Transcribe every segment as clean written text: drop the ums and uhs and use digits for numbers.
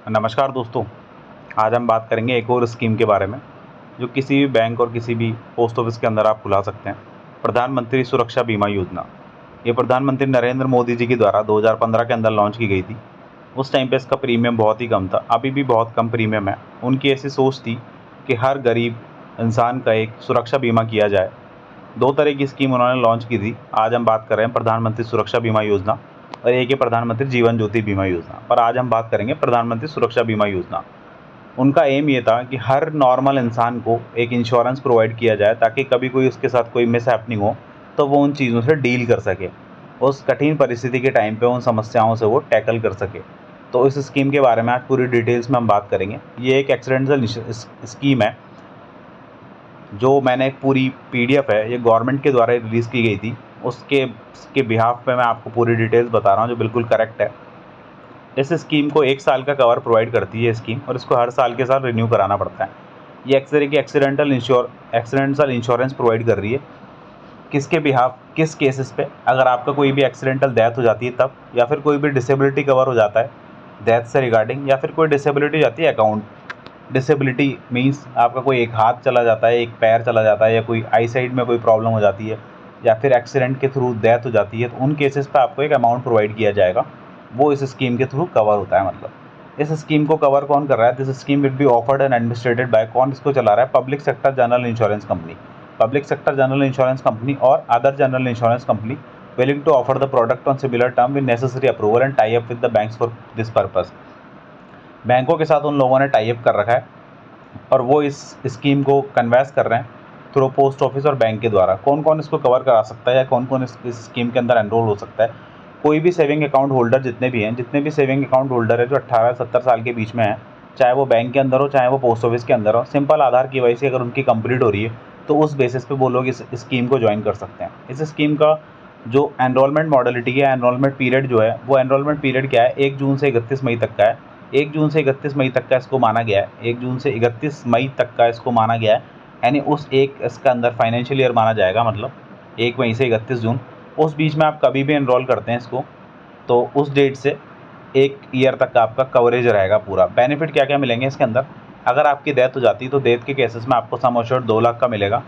नमस्कार दोस्तों। आज हम बात करेंगे एक और स्कीम के बारे में जो किसी भी बैंक और किसी भी पोस्ट ऑफिस के अंदर आप खुला सकते हैं। प्रधानमंत्री सुरक्षा बीमा योजना। ये प्रधानमंत्री नरेंद्र मोदी जी के द्वारा 2015 के अंदर लॉन्च की गई थी। उस टाइम पे इसका प्रीमियम बहुत ही कम था, अभी भी बहुत कम प्रीमियम है। उनकी ऐसी सोच थी कि हर गरीब इंसान का एक सुरक्षा बीमा किया जाए। दो तरह की स्कीम उन्होंने लॉन्च की थी। आज हम बात कर रहे हैं प्रधानमंत्री सुरक्षा बीमा योजना और एक है प्रधानमंत्री जीवन ज्योति बीमा योजना। पर आज हम बात करेंगे प्रधानमंत्री सुरक्षा बीमा योजना। उनका एम ये था कि हर नॉर्मल इंसान को एक इंश्योरेंस प्रोवाइड किया जाए ताकि कभी कोई उसके साथ कोई मिसहैपनिंग हो तो वो उन चीज़ों से डील कर सके, उस कठिन परिस्थिति के टाइम पे उन समस्याओं से वो टैकल कर सके। तो इस स्कीम के बारे में आज पूरी डिटेल्स में हम बात करेंगे। ये एक एक्सीडेंटल स्कीम है जो मैंने एक पूरी पीडीएफ है, ये गवर्नमेंट के द्वारा रिलीज़ की गई थी। उसके बिहाफ पे मैं आपको पूरी डिटेल्स बता रहा हूँ जो बिल्कुल करेक्ट है। इस स्कीम को 1 साल का कवर प्रोवाइड करती है स्कीम, और इसको हर साल के साथ रिन्यू कराना पड़ता है। ये एक तरह की एक्सीडेंटल इंश्योरेंस प्रोवाइड कर रही है। किसके बिहाफ, किस केसेस पे, अगर आपका कोई भी एक्सीडेंटल डेथ हो जाती है तब, या फिर कोई भी डिसेबिलिटी कवर हो जाता है डेथ से रिगार्डिंग, या फिर कोई डिसेबिलिटी जाती है अकाउंट। डिसेबिलिटी मीन्स आपका कोई एक हाथ चला जाता है, एक पैर चला जाता है, या कोई आई साइड में कोई प्रॉब्लम हो जाती है, या फिर एक्सीडेंट के थ्रू डेथ हो जाती है, तो उन केसेस पे आपको एक अमाउंट प्रोवाइड किया जाएगा। वो इस स्कीम के थ्रू कवर होता है। मतलब इस स्कीम को कवर कौन कर रहा है? This scheme will be offered and administered by, कौन इसको चला रहा है? Public sector general insurance company. Public sector general insurance company और other general insurance company willing to offer the product on similar term with necessary approval and tie up with the banks for this purpose। बैंकों के साथ उन लोगों ने tie up कर रखा है और वो इस स्कीम को कन्वेंस कर रहे हैं थ्रू पोस्ट ऑफिस और बैंक के द्वारा। कौन कौन इसको कवर करा सकता है या कौन कौन इस स्कीम के अंदर एनरोल हो सकता है? कोई भी सेविंग अकाउंट होल्डर, जितने भी सेविंग अकाउंट होल्डर है जो 18 से 70 साल के बीच में है, चाहे वो बैंक के अंदर हो चाहे वो पोस्ट ऑफिस के अंदर हो, सिंपल आधार KYC अगर उनकी कंप्लीट हो रही है तो उस बेसिस पे वो लोग इस स्कीम को ज्वाइन कर सकते हैं। इस स्कीम का जो एनरोलमेंट मॉडलिटी है, एनरोलमेंट पीरियड जो है, वो एनरोलमेंट पीरियड क्या है? 1 जून से 31 मई तक का है। 1 जून से 31 मई तक का इसको माना गया है। 1 जून से 31 मई तक का इसको माना गया है, यानी उस एक इसका अंदर फाइनेंशियल ईयर माना जाएगा। मतलब 1 मई से 31 जून, उस बीच में आप कभी भी एनरोल करते हैं इसको तो उस डेट से 1 ईयर तक का आपका कवरेज रहेगा पूरा। बेनिफिट क्या क्या मिलेंगे इसके अंदर? अगर आपकी डेथ हो जाती है तो डेथ के केसेस में आपको सम एश्योर्ड 2 लाख का मिलेगा।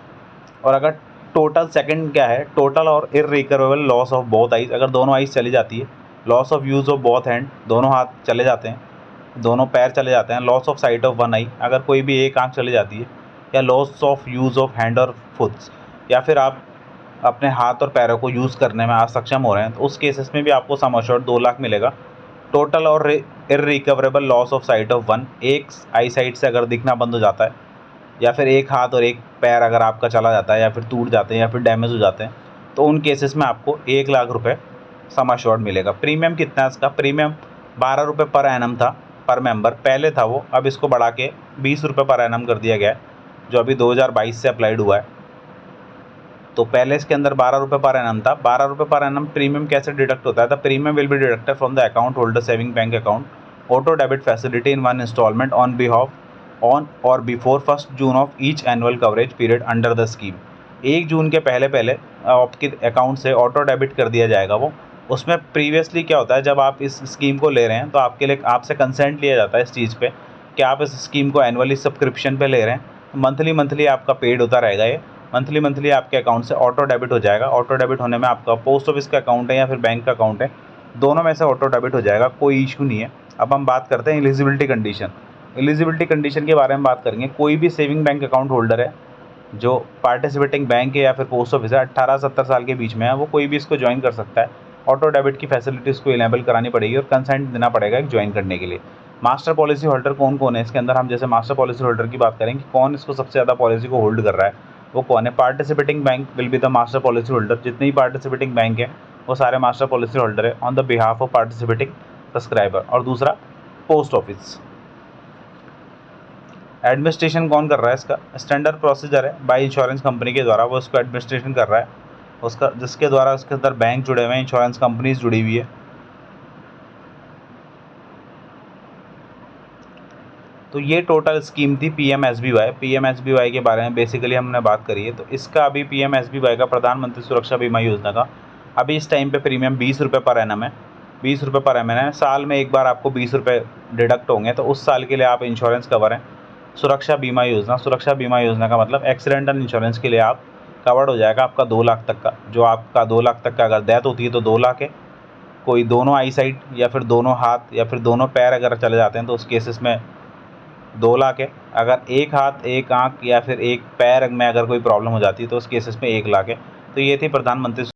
और अगर टोटल, सेकंड क्या है, टोटल और irrecoverable loss of both eyes, अगर दोनों आइज चली जाती है, loss of use of both hand, दोनों हाथ चले जाते हैं, दोनों पैर चले जाते हैं, loss of sight of one eye, अगर कोई भी एक आंख चली जाती है, या loss of use of hand और फुट्स, या फिर आप अपने हाथ और पैरों को यूज़ करने में असक्षम हो रहे हैं, तो उस केसेस में भी आपको सम एश्योर्ड 2 लाख मिलेगा। टोटल और irrecoverable loss of sight of one, एक आई साइट से अगर दिखना बंद हो जाता है, या फिर एक हाथ और एक पैर अगर आपका चला जाता है, या फिर टूट जाते हैं, या फिर डैमेज हो जाते हैं, तो उन केसेस में आपको 1 लाख रुपये सम एश्योर्ड मिलेगा। प्रीमियम कितना है इसका? प्रीमियम 12 रुपये पर एनम था, पर मेंबर पहले था वो, अब इसको बढ़ा के 20 रुपये पर एनम कर दिया गया है, जो अभी 2022 से अप्लाइड हुआ है। तो पहले इसके अंदर 12 रुपये पर एनम था। 12 रुपये पर एनम प्रीमियम कैसे डिडक्ट होता है? The premium will be deducted from the account holder saving bank account auto debit facility in one instalment on or before 1 June of each annual coverage period under the scheme. 1 June के पहले पहले आपके account से auto debit कर दिया जाएगा वो। उसमें प्रीवियसली क्या होता है, जब आप इस स्कीम को ले रहे हैं तो आपके लिए आपसे कंसेंट लिया जाता है इस चीज़ पे कि आप इस स्कीम को एनुअली सब्सक्रिप्शन पे ले रहे हैं, तो मंथली आपका पेड होता रहेगा। ये मंथली आपके अकाउंट से ऑटो डेबिट हो जाएगा। ऑटो डेबिट होने में आपका पोस्ट ऑफिस का अकाउंट है या फिर बैंक का अकाउंट है, दोनों में से ऑटो डेबिट हो जाएगा, कोई इशू नहीं है। अब हम बात करते हैं एलिजिबिलिटी कंडीशन। एलिजिबिलिटी कंडीशन के बारे में बात करेंगे। कोई भी सेविंग बैंक अकाउंट होल्डर है जो पार्टिसिपेटिंग बैंक है या फिर पोस्ट ऑफिस है, 18-70 साल के बीच में है, वो कोई भी इसको ज्वाइन कर सकता है। ऑटो डेबिट की फैसिलिटी उसको इनेबल करानी पड़ेगी और कंसेंट देना पड़ेगा एक ज्वाइन करने के लिए। मास्टर पॉलिसी होल्डर कौन कौन है इसके अंदर? हम जैसे मास्टर पॉलिसी होल्डर की बात करें कि कौन इसको सबसे ज़्यादा पॉलिसी को होल्ड कर रहा है, वो कौन है? Participating bank will be the master policy holder. जितने ही पार्टिसिपेटिंग बैंक है वो सारे मास्टर पॉलिसी होल्डर है on the behalf of participating subscriber. और दूसरा पोस्ट ऑफिस। एडमिनिस्ट्रेशन कौन कर रहा है इसका? स्टैंडर्ड प्रोसीजर है बाय इंश्योरेंस कंपनी के द्वारा, वो इसको एडमिनिस्ट्रेशन कर रहा है उसका, जिसके द्वारा उसके अंदर बैंक जुड़े हुए हैं, इंश्योरेंस कंपनीज जुड़ी हुई है। तो ये टोटल स्कीम थी PMSBY। PMSBY के बारे में बेसिकली हमने बात करी है। तो इसका अभी PMSBY का, प्रधानमंत्री सुरक्षा बीमा योजना का, अभी इस टाइम पे प्रीमियम 20 रुपये पर एनम है। ₹20 पर एमएन है। साल में एक बार आपको ₹20 डिडक्ट होंगे, तो उस साल के लिए आप इंश्योरेंस कवर हैं। सुरक्षा बीमा योजना, सुरक्षा बीमा योजना का मतलब एक्सीडेंटल इंश्योरेंस के लिए आप कवर्ड हो जाएगा आपका 2 लाख तक का। जो आपका 2 लाख तक का अगर डेथ होती है तो 2 लाख है। कोई दोनों आई साइड या फिर दोनों हाथ या फिर दोनों पैर अगर चले जाते हैं तो उस केसेस में 2 लाख है। अगर एक हाथ, एक आँख या फिर एक पैर में अगर कोई प्रॉब्लम हो जाती है तो उस केसेस में 1 लाख है। तो ये थी प्रधानमंत्री